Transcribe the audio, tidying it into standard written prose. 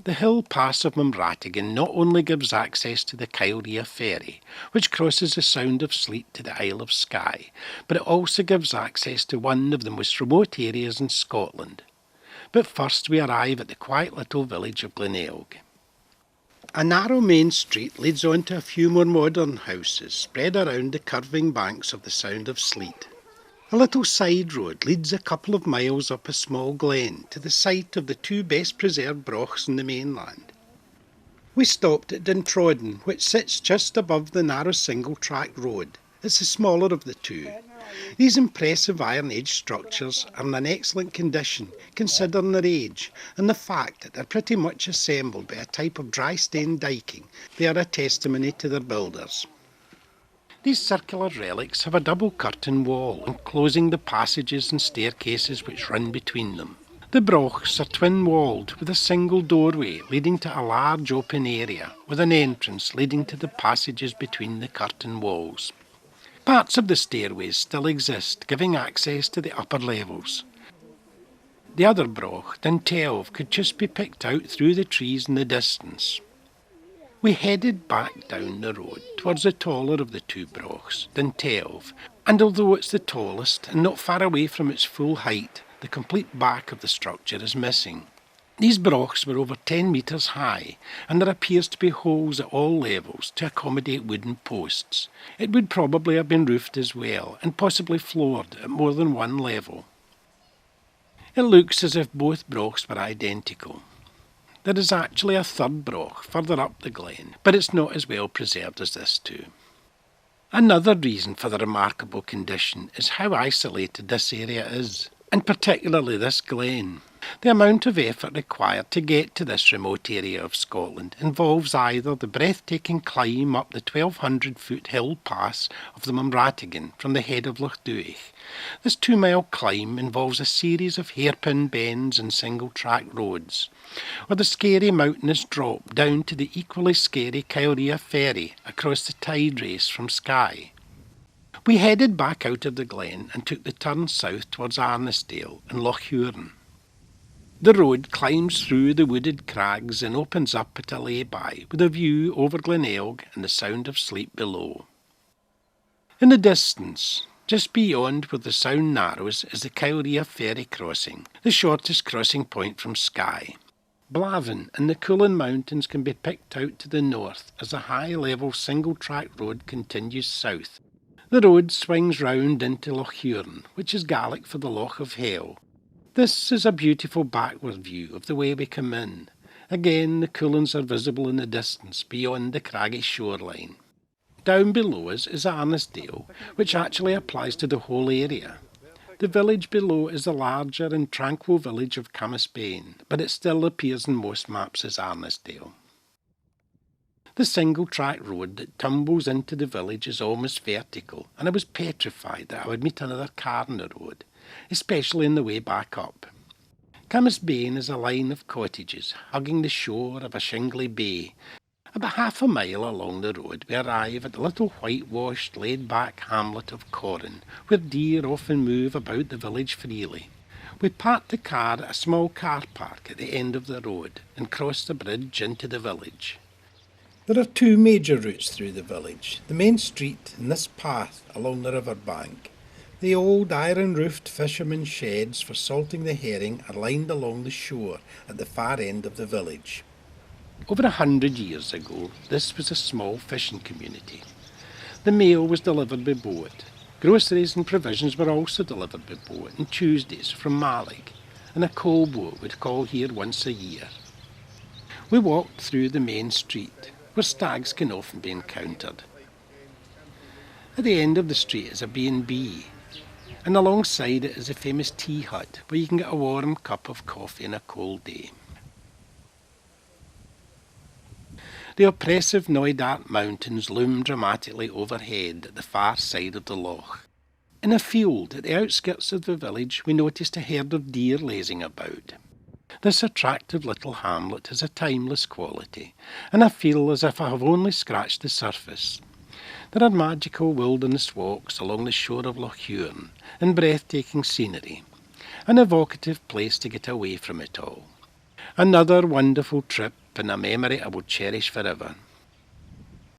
The hill pass of Mumratigan not only gives access to the Kylrea ferry, which crosses the Sound of Sleat to the Isle of Skye, but it also gives access to one of the most remote areas in Scotland. But first we arrive at the quiet little village of Glenelg. A narrow main street leads on to a few more modern houses spread around the curving banks of the Sound of Sleat. A little side road leads a couple of miles up a small glen to the site of the two best preserved brochs on the mainland. We stopped at Dintrodden, which sits just above the narrow single-track road. It's the smaller of the two. These impressive Iron Age structures are in an excellent condition considering their age and the fact that they're pretty much assembled by a type of dry stone diking. They are a testimony to their builders. These circular relics have a double curtain wall enclosing the passages and staircases which run between them. The brochs are twin-walled with a single doorway leading to a large open area with an entrance leading to the passages between the curtain walls. Parts of the stairways still exist, giving access to the upper levels. The other broch, Dintelv, could just be picked out through the trees in the distance. We headed back down the road towards the taller of the two brochs, Dintelv, and although it's the tallest and not far away from its full height, the complete back of the structure is missing. These brochs were over 10 metres high, and there appears to be holes at all levels to accommodate wooden posts. It would probably have been roofed as well, and possibly floored at more than one level. It looks as if both brochs were identical. There is actually a third broch further up the glen, but it's not as well preserved as this two. Another reason for the remarkable condition is how isolated this area is, and particularly this glen. The amount of effort required to get to this remote area of Scotland involves either the breathtaking climb up the 1,200-foot hill pass of the Mumratigan from the head of Loch Hourn. This 2-mile climb involves a series of hairpin bends and single-track roads, or the scary mountainous drop down to the equally scary Kylrea ferry across the tide race from Skye. We headed back out of the glen and took the turn south towards Arnisdale and Loch Hourn. The road climbs through the wooded crags and opens up at a lay-by with a view over Glenelg and the Sound of Sleat below. In the distance, just beyond where the Sound narrows, is the Kylrea ferry crossing, the shortest crossing point from Skye. Blavan and the Cullen Mountains can be picked out to the north as a high-level single-track road continues south. The road swings round into Loch Hourn, which is Gaelic for the Loch of Hell. This is a beautiful backward view of the way we come in. Again, the Cullens are visible in the distance beyond the craggy shoreline. Down below us is Arnisdale, which actually applies to the whole area. The village below is the larger and tranquil village of Camaspain, but it still appears in most maps as Arnisdale. The single-track road that tumbles into the village is almost vertical, and I was petrified that I would meet another car on the road, especially on the way back up. Camaspain is a line of cottages hugging the shore of a shingly bay. About half a mile along the road we arrive at the little whitewashed, laid-back hamlet of Corran, where deer often move about the village freely. We parked the car at a small car park at the end of the road and crossed the bridge into the village. There are two major routes through the village, the main street and this path along the river bank. The old iron-roofed fishermen's sheds for salting the herring are lined along the shore at the far end of the village. Over 100 years ago, this was a small fishing community. The mail was delivered by boat. Groceries and provisions were also delivered by boat on Tuesdays from Mallig, and a coal boat would call here once a year. We walked through the main street, where stags can often be encountered. At the end of the street is a B&B, and alongside it is a famous tea hut where you can get a warm cup of coffee on a cold day. The oppressive Knoydart Mountains loom dramatically overhead at the far side of the loch. In a field at the outskirts of the village we noticed a herd of deer lazing about. This attractive little hamlet has a timeless quality, and I feel as if I have only scratched the surface. There are magical wilderness walks along the shore of Loch Hourn, and breathtaking scenery, an evocative place to get away from it all. Another wonderful trip and a memory I will cherish forever.